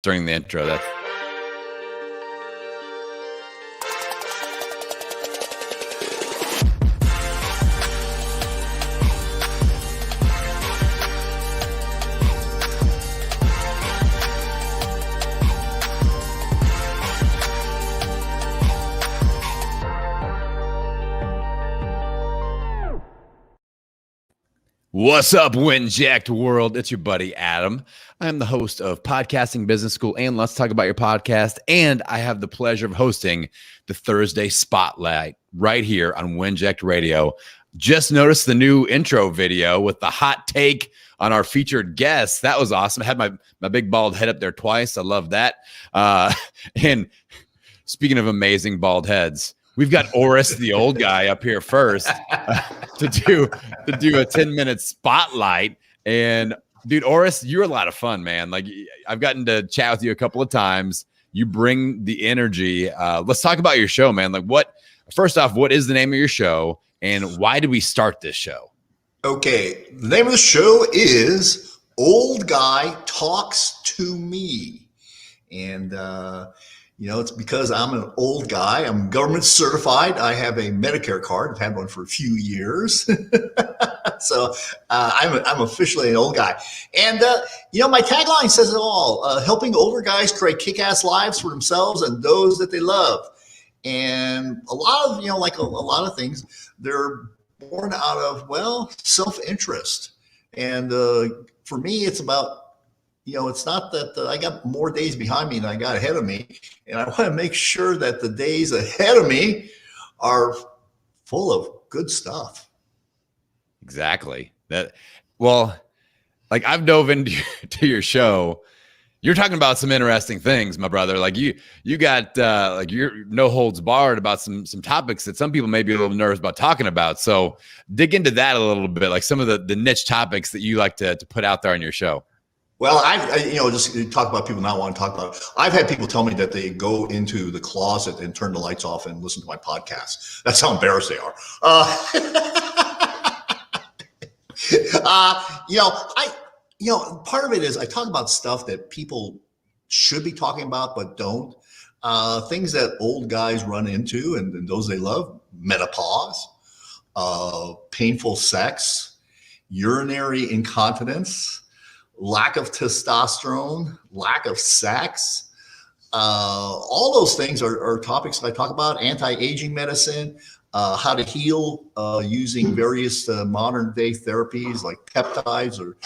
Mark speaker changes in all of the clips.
Speaker 1: during the intro. That's What's up, Wind Jacked world? It's your buddy Adam. I am the host of Podcasting Business School and Let's Talk About Your Podcast, and I have the pleasure of hosting the Thursday Spotlight right here on Wind Jacked Radio. Just noticed the new intro video with the hot take on our featured guest. That was awesome. I had my big bald head up there twice. I love that. And speaking of amazing bald heads, we've got Orest, the old guy, up here first to do a 10-minute spotlight. And dude, Orest, you're a lot of fun, man. Like, I've gotten to chat with you a couple of times. You bring the energy. Let's talk about your show, man. Like, first off, what is the name of your show, and why did we start this show?
Speaker 2: Okay, the name of the show is Old Guy Talks to Me. And it's because I'm an old guy. I'm government certified. I have a Medicare card. I've had one for a few years. So I'm officially an old guy. And, my tagline says it all, helping older guys create kick-ass lives for themselves and those that they love. And a lot of, like a lot of things, they're born out of, self-interest. And for me, it's about, it's not that I got more days behind me than I got ahead of me. And I want to make sure that the days ahead of me are full of good stuff.
Speaker 1: Exactly. I've dove into your show. You're talking about some interesting things, my brother. Like you got you're no holds barred about some topics that some people may be a little nervous about talking about. So dig into that a little bit, like some of the niche topics that you like to put out there on your show.
Speaker 2: Well, just talk about people not wanting to talk about it. I've had people tell me that they go into the closet and turn the lights off and listen to my podcast. That's how embarrassed they are. Part of it is I talk about stuff that people should be talking about but don't. Things that old guys run into and those they love: menopause, painful sex, urinary incontinence, lack of testosterone, lack of sex. All those things are topics that I talk about. Anti-aging medicine, how to heal using various modern day therapies like peptides or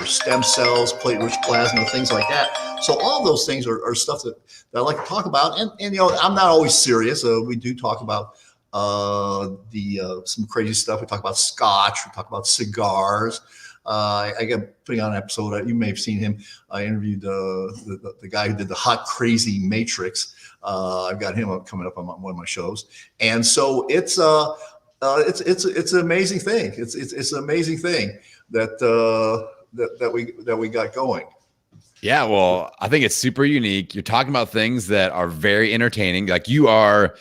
Speaker 2: stem cells, platelet-rich plasma, things like that. So all those things are stuff that I like to talk about. And I'm not always serious. We do talk about some crazy stuff. We talk about scotch. We talk about cigars. I got putting on an episode. You may have seen him. I interviewed the guy who did the hot, crazy Matrix. I've got him coming up on one of my shows, and so it's an amazing thing. It's an amazing thing that we got going.
Speaker 1: Yeah, well, I think it's super unique. You're talking about things that are very entertaining. Like, you are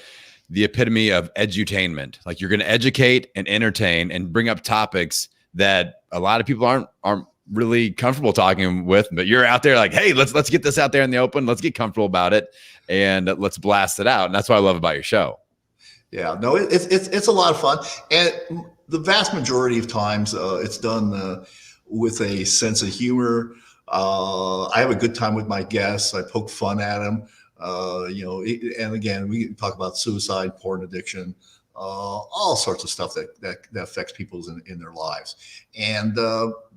Speaker 1: the epitome of edutainment. Like, you're going to educate and entertain and bring up topics that a lot of people aren't really comfortable talking with, but you're out there like, hey, let's get this out there in the open. Let's get comfortable about it and let's blast it out. And that's what I love about your show.
Speaker 2: Yeah, no, it's a lot of fun. And the vast majority of times it's done with a sense of humor. I have a good time with my guests. I poke fun at them. And again, we talk about suicide, porn addiction, all sorts of stuff that affects people in their lives. And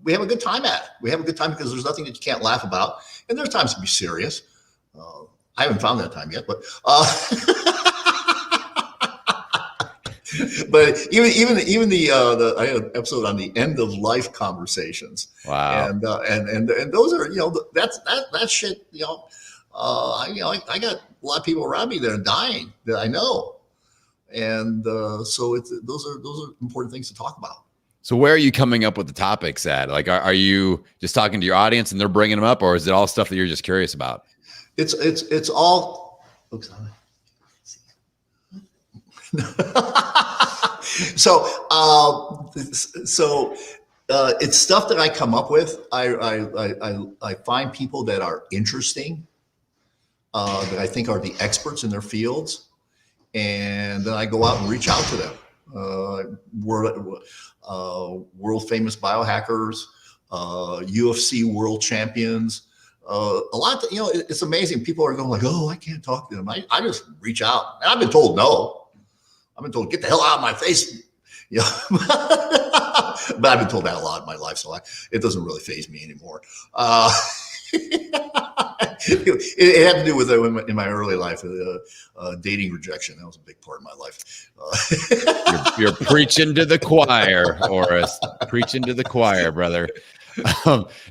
Speaker 2: we have a good time at it. We have a good time because there's nothing that you can't laugh about. And there's times to be serious. I haven't found that time yet, but but even the I had an episode on the end of life conversations.
Speaker 1: Wow.
Speaker 2: And those are, that shit, I got a lot of people around me that are dying that I know. And so those are important things to talk about.
Speaker 1: So where are you coming up with the topics at? Like, are you just talking to your audience and they're bringing them up, or is it all stuff that you're just curious about?
Speaker 2: It's all. Oops, so it's stuff that I come up with. I find people that are interesting that I think are the experts in their fields. And then I go out and reach out to them. World famous biohackers, UFC world champions, a lot. It's amazing. People are going like, "Oh, I can't talk to them." I just reach out, and I've been told no. I've been told, "Get the hell out of my face." But I've been told that a lot in my life, so it doesn't really faze me anymore. It had to do with in my early life, dating rejection. That was a big part of my life.
Speaker 1: You're preaching to the choir, Orest. Preaching to the choir, brother.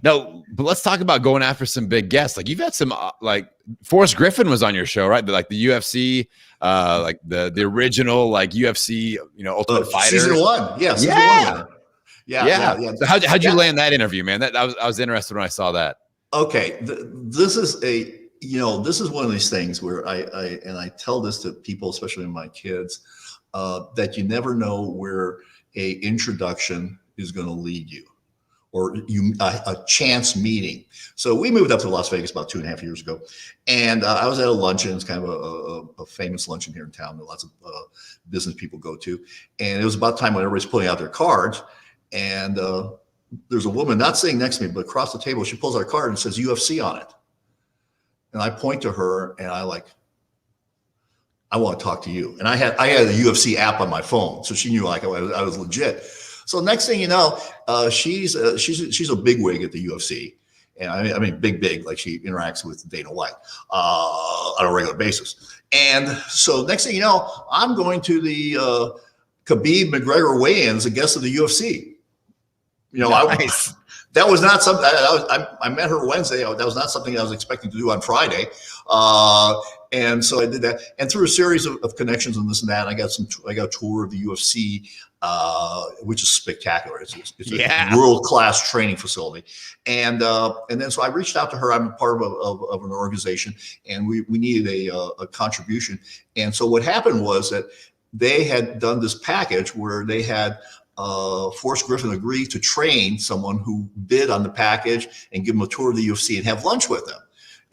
Speaker 1: No, but let's talk about going after some big guests. Like you've had some, like Forrest Griffin was on your show, right? Like the UFC, like the original, like UFC, Ultimate Fighter.
Speaker 2: Season 1, yeah, season 1. Yeah.
Speaker 1: So how'd you land that interview, man? I was interested when I saw that.
Speaker 2: Okay, this is one of these things where I tell this to people, especially my kids, that you never know where a introduction is going to lead you, or a chance meeting. So we moved up to Las Vegas about 2.5 years ago, and I was at a luncheon. It's kind of a famous luncheon here in town that lots of business people go to, and it was about time when everybody's pulling out their cards, and there's a woman not sitting next to me, but across the table, she pulls out a card and says UFC on it. And I point to her and I want to talk to you. And I had a UFC app on my phone. So she knew I was legit. So next thing you know, she's a bigwig at the UFC. And I mean, big, like she interacts with Dana White on a regular basis. And so next thing you know, I'm going to the Khabib McGregor weigh-ins, a guest of the UFC.
Speaker 1: Nice.
Speaker 2: That was not something I met her Wednesday. That was not something I was expecting to do on Friday. And so I did that. And through a series of connections and this and that, I got a tour of the UFC, which is spectacular. It's a world-class training facility. And then so I reached out to her. I'm part of an organization, and we needed a contribution. And so what happened was that they had done this package where they had Forrest Griffin agreed to train someone who bid on the package and give them a tour of the UFC and have lunch with them.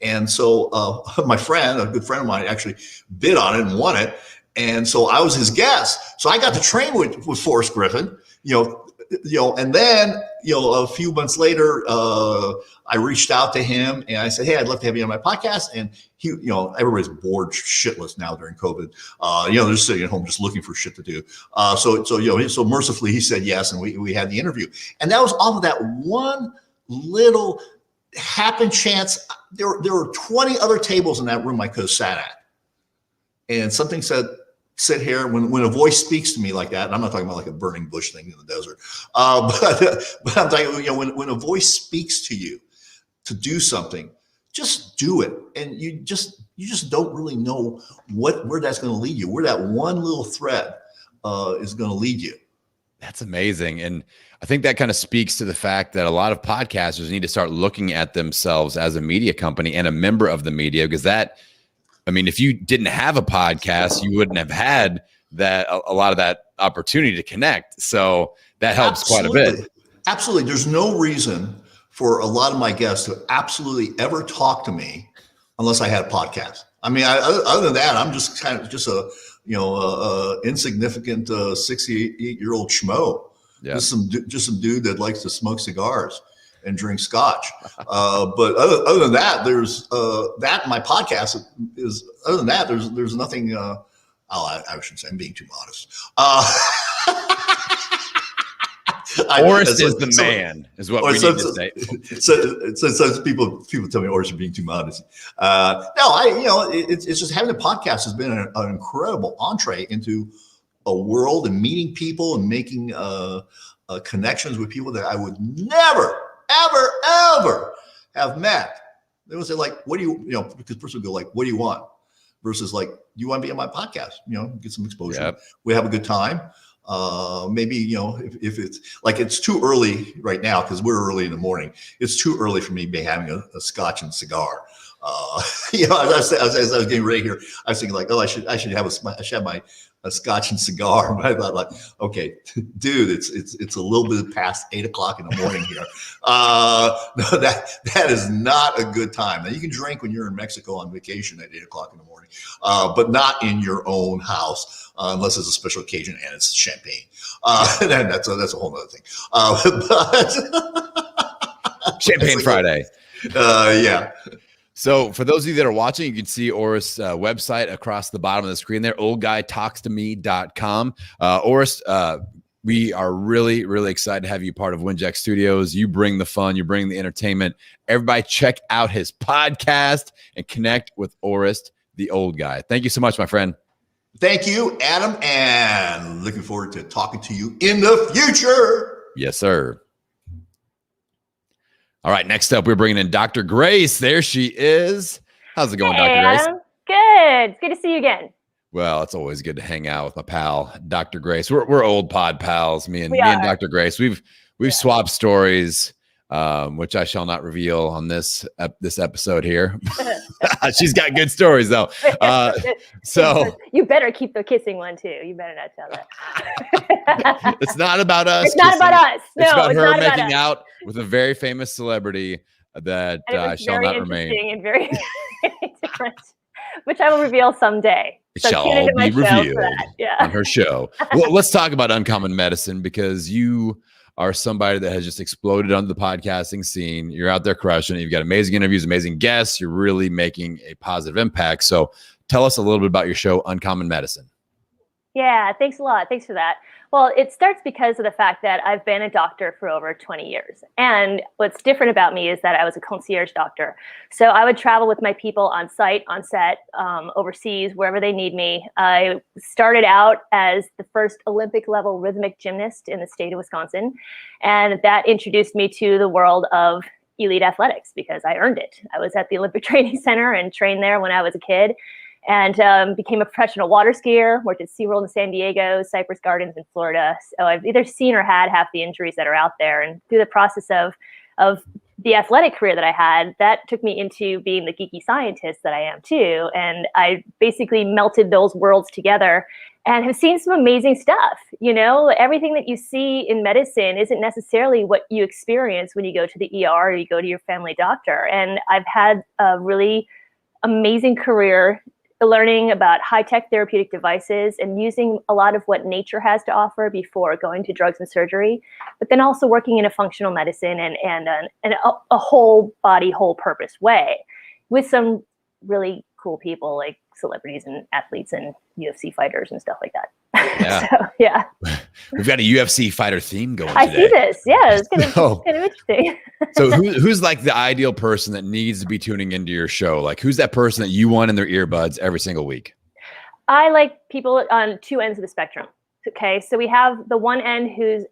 Speaker 2: And so my friend, a good friend of mine, actually bid on it and won it. And so I was his guest. So I got to train with Forrest Griffin, and then, a few months later, I reached out to him and I said, "Hey, I'd love to have you on my podcast." And he, everybody's bored shitless now during COVID. They're just sitting at home just looking for shit to do. So mercifully he said yes, and we had the interview. And that was off of that one little happen chance. There were 20 other tables in that room I could have sat at. And something said, "Sit here." When a voice speaks to me like that, and I'm not talking about like a burning bush thing in the desert, but I'm talking, when a voice speaks to you to do something, just do it. And you just don't really know where that's going to lead you, where that one little thread is going to lead you.
Speaker 1: That's amazing. And I think that kind of speaks to the fact that a lot of podcasters need to start looking at themselves as a media company and a member of the media, because if you didn't have a podcast, you wouldn't have had a lot of that opportunity to connect. So that helps quite a bit.
Speaker 2: Absolutely. There's no reason for a lot of my guests to absolutely ever talk to me unless I had a podcast. Other than that, I'm just kind of just a insignificant 68-year-old schmo. Yeah. Just some dude that likes to smoke cigars and drink scotch. But other than that, there's that. My podcast is, other than that, there's nothing. I shouldn't say, I'm being too modest.
Speaker 1: Orest is the man, is what we need to say.
Speaker 2: So people tell me Orest is being too modest. It's just having a podcast has been an incredible entree into a world and meeting people and making connections with people that I would never, ever have met. They would say, like, what do you, because person would go like, "What do you want?" Versus like, "Do you want to be on my podcast? Get some exposure." Yep. We have a good time. Maybe, if it's like, it's too early right now because we're early in the morning. It's too early for me to be having a scotch and cigar. as I was getting ready here, I was thinking like, oh, I should have my scotch and cigar. But I thought like, okay, dude, it's a little bit past 8 o'clock in the morning here. No, that is not a good time. Now you can drink when you're in Mexico on vacation at 8 o'clock in the morning, but not in your own house unless it's a special occasion and it's champagne. And that's a whole other thing. But
Speaker 1: Champagne Friday.
Speaker 2: Yeah.
Speaker 1: So for those of you that are watching, you can see Orest's website across the bottom of the screen there, 𝗚𝗚𝗏𝗪𝗏𝗧.com. Orest, we are really, really excited to have you part of Winject Studios. You bring the fun, you bring the entertainment. Everybody check out his podcast and connect with Orest, the old guy. Thank you so much, my friend.
Speaker 2: Thank you, Adam, and looking forward to talking to you in the future.
Speaker 1: Yes, sir. All right, next up, we're bringing in Dr. Grace. There she is. How's it going,
Speaker 3: Hey,
Speaker 1: Dr. Grace?
Speaker 3: Adam. Good. It's good to see you again.
Speaker 1: Well, it's always good to hang out with my pal, Dr. Grace. We're old pod pals, me and
Speaker 3: We are.
Speaker 1: Dr. Grace. We've swapped stories, which I shall not reveal on this episode here. She's got good stories though. So
Speaker 3: you better keep the kissing one too. You better not tell that.
Speaker 1: it's not about us.
Speaker 3: It's not about us. No,
Speaker 1: it's about her
Speaker 3: not about
Speaker 1: making
Speaker 3: us.
Speaker 1: out with a very famous celebrity that
Speaker 3: And it was
Speaker 1: shall
Speaker 3: very
Speaker 1: not remain.
Speaker 3: interesting and very, very different, which I will reveal someday.
Speaker 1: It
Speaker 3: So
Speaker 1: shall
Speaker 3: tune
Speaker 1: all
Speaker 3: into my
Speaker 1: be
Speaker 3: show for
Speaker 1: revealed
Speaker 3: that. Yeah.
Speaker 1: on her show. Well, let's talk about Uncommon Medicine, because you are somebody that has just exploded on the podcasting scene. You're out there crushing it. You've got amazing interviews, amazing guests. You're really making a positive impact. So tell us a little bit about your show, Uncommon Medicine.
Speaker 3: Yeah, thanks a lot. Thanks for that. Well, it starts because of the fact that I've been a doctor for over 20 years. And what's different about me is that I was a concierge doctor. So I would travel with my people on site, on set, overseas, wherever they need me. I started out as the first Olympic level rhythmic gymnast in the state of Wisconsin. And that introduced me to the world of elite athletics because I earned it. I was at the Olympic Training Center and trained there when I was a kid. And became a professional water skier, worked at SeaWorld in San Diego, Cypress Gardens in Florida. So I've either seen or had half the injuries that are out there. And through the process of the athletic career that I had, that took me into being the geeky scientist that I am too. And I basically melted those worlds together and have seen some amazing stuff. You know, everything that you see in medicine isn't necessarily what you experience when you go to the ER or you go to your family doctor. And I've had a really amazing career learning about high-tech therapeutic devices and using a lot of what nature has to offer before going to drugs and surgery, but then also working in a functional medicine and a whole body, whole purpose way with some really cool people like celebrities and athletes and UFC fighters and stuff like that.
Speaker 1: Yeah.
Speaker 3: So, yeah.
Speaker 1: We've got a UFC fighter theme going
Speaker 3: I
Speaker 1: today.
Speaker 3: see this. Yeah, it's kind of,
Speaker 1: So-
Speaker 3: kind of interesting.
Speaker 1: So who's like the ideal person that needs to be tuning into your show? Like who's that person that you want in their earbuds every single week?
Speaker 3: I like people on two ends of the spectrum. Okay, so we have the one end who's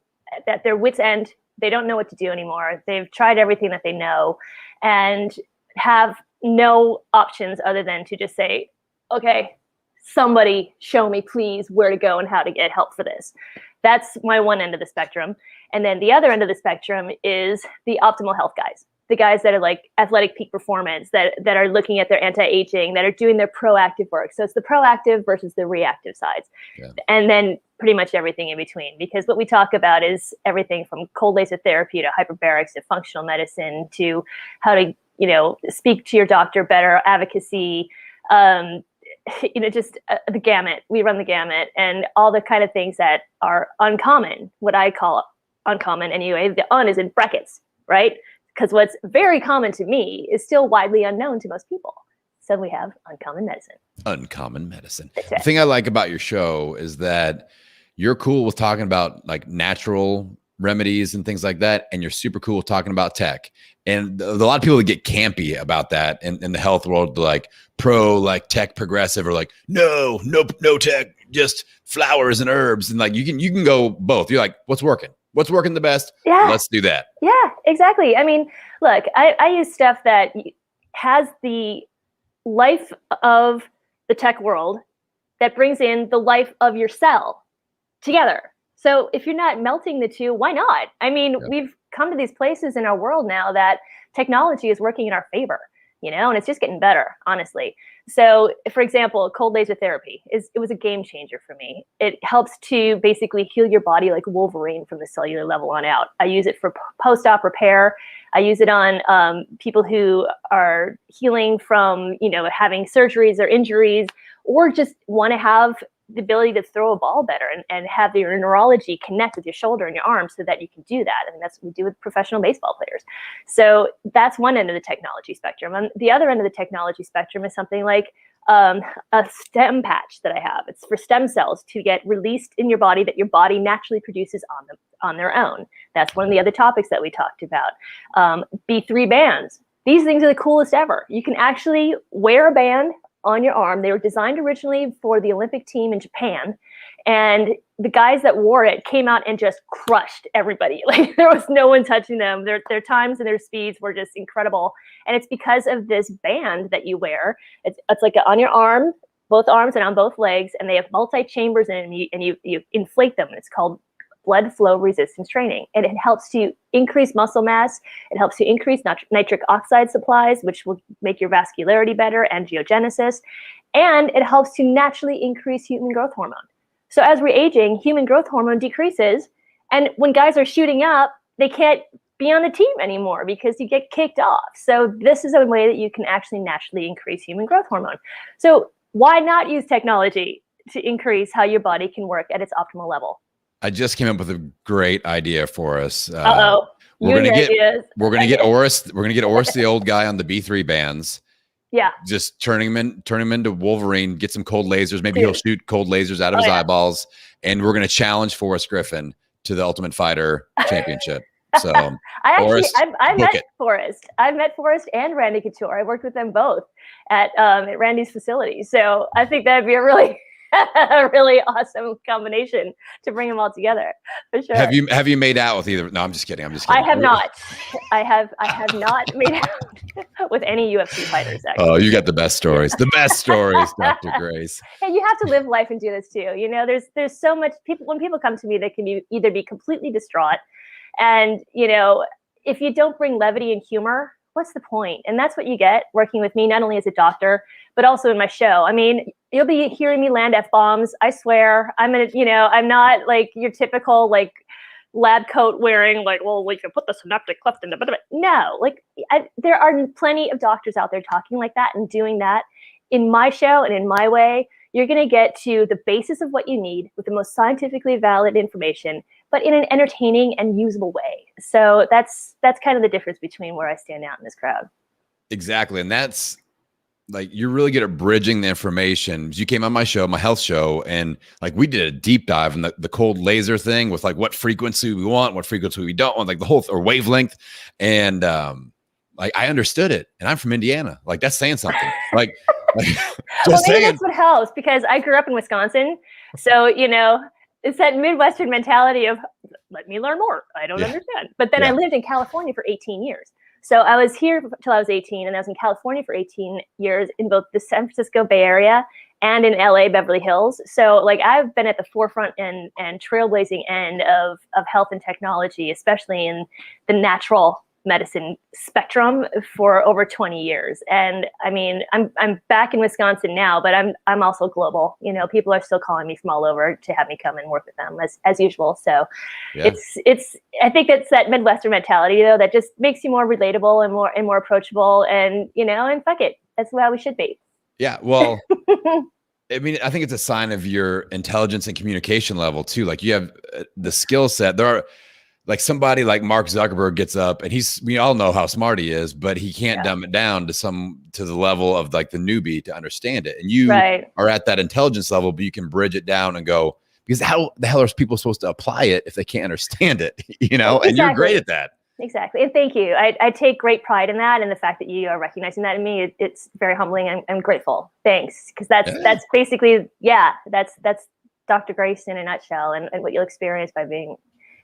Speaker 3: at their wit's end. They don't know what to do anymore. They've tried everything that they know and have no options other than to just say, okay, somebody show me please where to go and how to get help for this. That's my one end of the spectrum. And then the other end of the spectrum is the optimal health guys. The guys that are like athletic peak performance, that are looking at their anti-aging, that are doing their proactive work. So it's the proactive versus the reactive sides. Yeah. And then pretty much everything in between, because what we talk about is everything from cold laser therapy to hyperbarics to functional medicine to how to, you know, speak to your doctor better, advocacy, you know, just the gamut. We run the gamut and all the kind of things that are uncommon, what I call uncommon anyway. The un is in brackets, right? Because what's very common to me is still widely unknown to most people. So we have Uncommon Medicine. Uncommon Medicine.
Speaker 1: The thing I like about your show is that you're cool with talking about like natural remedies and things like that. And you're super cool with talking about tech. And a lot of people that get campy about that in the health world, like like tech progressive or like, no tech, just flowers and herbs. And like, you can go both. You're like, what's working? What's working the best?
Speaker 3: Yeah.
Speaker 1: Let's do that.
Speaker 3: Yeah, exactly. I mean, look, I use stuff that has the life of the tech world that brings in the life of your cell together. So if you're not melting the two, why not? I mean, We've come to these places in our world now that technology is working in our favor. and it's just getting better, honestly. So, for example, cold laser therapy it was a game changer for me. It helps to basically heal your body like Wolverine from the cellular level on out. I use it for post-op repair. I use it on people who are healing from, having surgeries or injuries, or just want to have the ability to throw a ball better and have your neurology connect with your shoulder and your arm so that you can do that. I mean, that's what we do with professional baseball players. So that's one end of the technology spectrum. On the other end of the technology spectrum is something like a stem patch that I have. It's for stem cells to get released in your body that your body naturally produces on their own. That's one of the other topics that we talked about. B3 bands. These things are the coolest ever. You can actually wear a band on your arm. They were designed originally for the Olympic team in Japan, and the guys that wore it came out and just crushed everybody. Like, there was no one touching them. Their times and their speeds were just incredible, and it's because of this band that you wear. It's like on your arm, both arms and on both legs, and they have multi-chambers in them, and you inflate them. It's called blood flow resistance training, and it helps to increase muscle mass. It helps to increase nitric oxide supplies, which will make your vascularity better, angiogenesis, and it helps to naturally increase human growth hormone. So as we're aging, human growth hormone decreases, and when guys are shooting up, they can't be on the team anymore because you get kicked off. So this is a way that you can actually naturally increase human growth hormone. So why not use technology to increase how your body can work at its optimal level?
Speaker 1: I just came up with a great idea for us.
Speaker 3: We're
Speaker 1: gonna get Orest. We're gonna get Orest, the old guy, on the B3 bands.
Speaker 3: Yeah.
Speaker 1: Just turn him into Wolverine. Get some cold lasers. Maybe he'll shoot cold lasers out of his eyeballs. And we're gonna challenge Forrest Griffin to the Ultimate Fighter Championship. So
Speaker 3: I met Forrest. I've met Forrest and Randy Couture. I worked with them both at Randy's facility. So I think that'd be a really really awesome combination to bring them all together, for sure.
Speaker 1: Have you made out with either? No, I'm just kidding.
Speaker 3: I have not. I have not made out with any UFC fighters, actually.
Speaker 1: Oh, you got the best stories. The best stories, Dr. Grace.
Speaker 3: Hey, you have to live life and do this too. There's so much people. When people come to me, they can either be completely distraught, and if you don't bring levity and humor, what's the point? And that's what you get working with me, not only as a doctor, but also in my show. I mean, you'll be hearing me land F-bombs. I swear. I'm not like your typical like lab coat wearing, like, well, we can put the synaptic cleft in the. No, like there are plenty of doctors out there talking like that and doing that. In my show and in my way, you're going to get to the basis of what you need with the most scientifically valid information, but in an entertaining and usable way. So that's kind of the difference between where I stand out in this crowd.
Speaker 1: Exactly. And that's like, you're really good at bridging the information. You came on my show, my health show, and like we did a deep dive on the cold laser thing with like what frequency we want, what frequency we don't want, like the whole or wavelength. And like I understood it, and I'm from Indiana. Like that's saying something. Like
Speaker 3: well, maybe that's what helps, because I grew up in Wisconsin. So, it's that Midwestern mentality of let me learn more. I don't understand. But then I lived in California for 18 years. So I was here till I was 18, and I was in California for 18 years in both the San Francisco Bay Area and in LA, Beverly Hills. So like I've been at the forefront and trailblazing end of health and technology, especially in the natural medicine spectrum, for over 20 years. And I mean, I'm back in Wisconsin now, but I'm also global. People are still calling me from all over to have me come and work with them as usual. So it's I think it's that Midwestern mentality though that just makes you more relatable and more approachable, and and fuck it, that's how we should be. Yeah,
Speaker 1: well, I mean, I think it's a sign of your intelligence and communication level too. Like you have the skill set. There are like somebody like Mark Zuckerberg gets up and we all know how smart he is, but he can't dumb it down to the level of like the newbie to understand it. And you are at that intelligence level, but you can bridge it down and go, because how the hell are people supposed to apply it if they can't understand it? And you're great at that.
Speaker 3: Exactly. And thank you. I take great pride in that, and the fact that you are recognizing that in me, it's very humbling. I'm grateful. Thanks. Because that's basically, that's Dr. Grace in a nutshell, and what you'll experience by being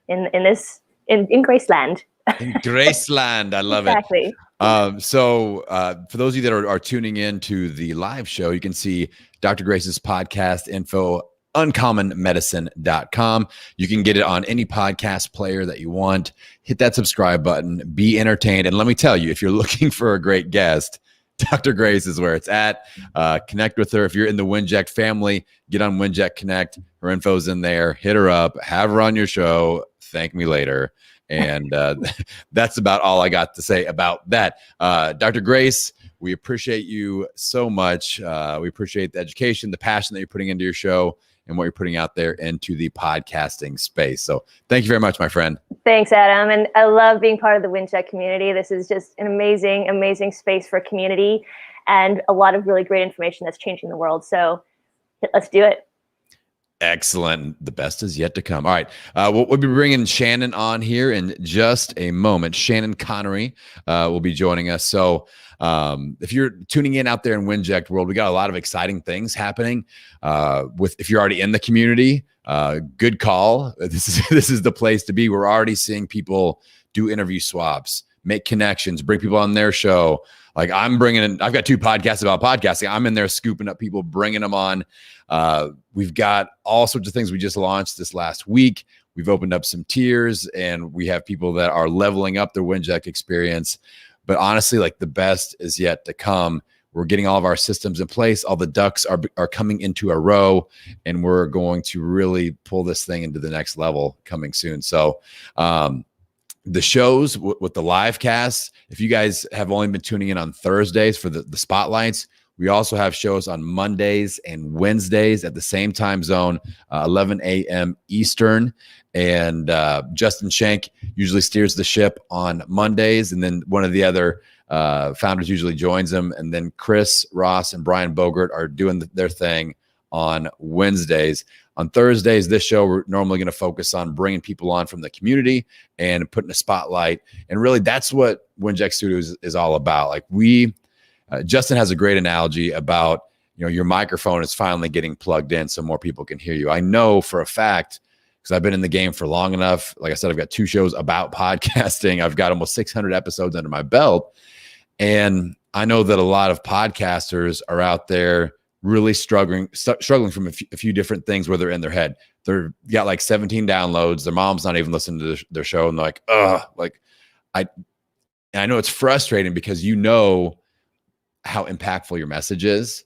Speaker 3: in Graceland.
Speaker 1: In Graceland. I love it. So for those of you that are tuning in to the live show, you can see Dr. Grace's podcast info, uncommonmedicine.com. You can get it on any podcast player that you want. Hit that subscribe button, be entertained. And let me tell you, if you're looking for a great guest, Dr. Grace is where it's at. Connect with her. If you're in the Winject family, get on Winject Connect. Her info's in there. Hit her up. Have her on your show. Thank me later. And that's about all I got to say about that. Dr. Grace, we appreciate you so much. We appreciate the education, the passion that you're putting into your show, and what you're putting out there into the podcasting space. So thank you very much, my friend.
Speaker 3: Thanks, Adam. And I love being part of the Winject community. This is just an amazing, amazing space for community and a lot of really great information that's changing the world. So let's do it.
Speaker 1: Excellent. The best is yet to come. All right. We'll be bringing Shannon on here in just a moment. Shannon Connery will be joining us. So if you're tuning in out there in Winject world, we got a lot of exciting things happening. If you're already in the community, good call. This is the place to be. We're already seeing people do interview swaps, make connections, bring people on their show. Like I've got 2 podcasts about podcasting. I'm in there scooping up people, bringing them on. We've got all sorts of things we just launched this last week. We've opened up some tiers, and we have people that are leveling up their Winject experience. But honestly, like the best is yet to come. We're getting all of our systems in place. All the ducks are coming into a row, and we're going to really pull this thing into the next level coming soon. So the shows with the live casts, if you guys have only been tuning in on Thursdays for the spotlights, we also have shows on Mondays and Wednesdays at the same time zone, 11 a.m. Eastern. And Justin Schenk usually steers the ship on Mondays, and then one of the other founders usually joins him. And then Chris Ross and Brian Bogert are doing their thing on Wednesdays. On Thursdays, this show, we're normally going to focus on bringing people on from the community and putting a spotlight. And really, that's what Winject Studios is all about. Like Justin has a great analogy about, your microphone is finally getting plugged in so more people can hear you. I know for a fact, because I've been in the game for long enough. Like I said, I've got 2 shows about podcasting. I've got almost 600 episodes under my belt. And I know that a lot of podcasters are out there really struggling from a few different things where they're in their head. They're got like 17 downloads. Their mom's not even listening to their show. And they're like, I know it's frustrating because how impactful your message is.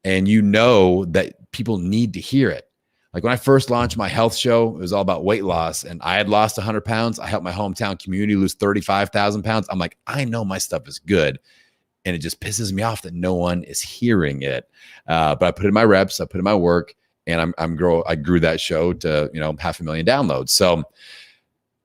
Speaker 1: And that people need to hear it. Like when I first launched my health show, it was all about weight loss, and I had lost 100 pounds. I helped my hometown community lose 35,000 pounds. I'm like, I know my stuff is good. And it just pisses me off that no one is hearing it. But I put in my reps, I put in my work, and I grew that show to, 500,000 downloads. So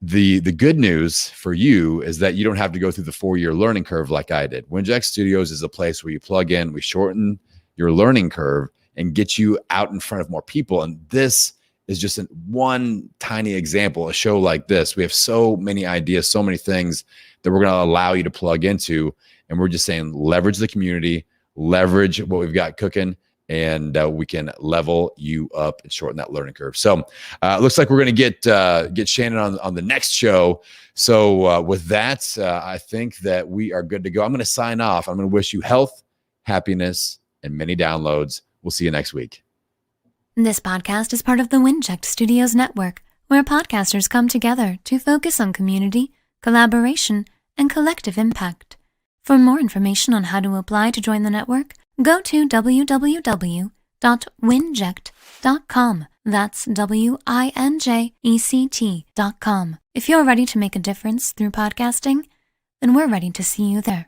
Speaker 1: the good news for you is that you don't have to go through the 4-year learning curve like I did. Winject Studios is a place where you plug in, we shorten your learning curve and get you out in front of more people. And this is just one tiny example, a show like this. We have so many ideas, so many things that we're going to allow you to plug into. And we're just saying, leverage the community, leverage what we've got cooking, and we can level you up and shorten that learning curve. So it looks like we're going to get Shannon on the next show. So with that, I think that we are good to go. I'm going to sign off. I'm going to wish you health, happiness, and many downloads. We'll see you next week.
Speaker 4: This podcast is part of the Winject Studios network, where podcasters come together to focus on community, collaboration, and collective impact. For more information on how to apply to join the network, go to www.winject.com. That's WINJECT.com. If you're ready to make a difference through podcasting, then we're ready to see you there.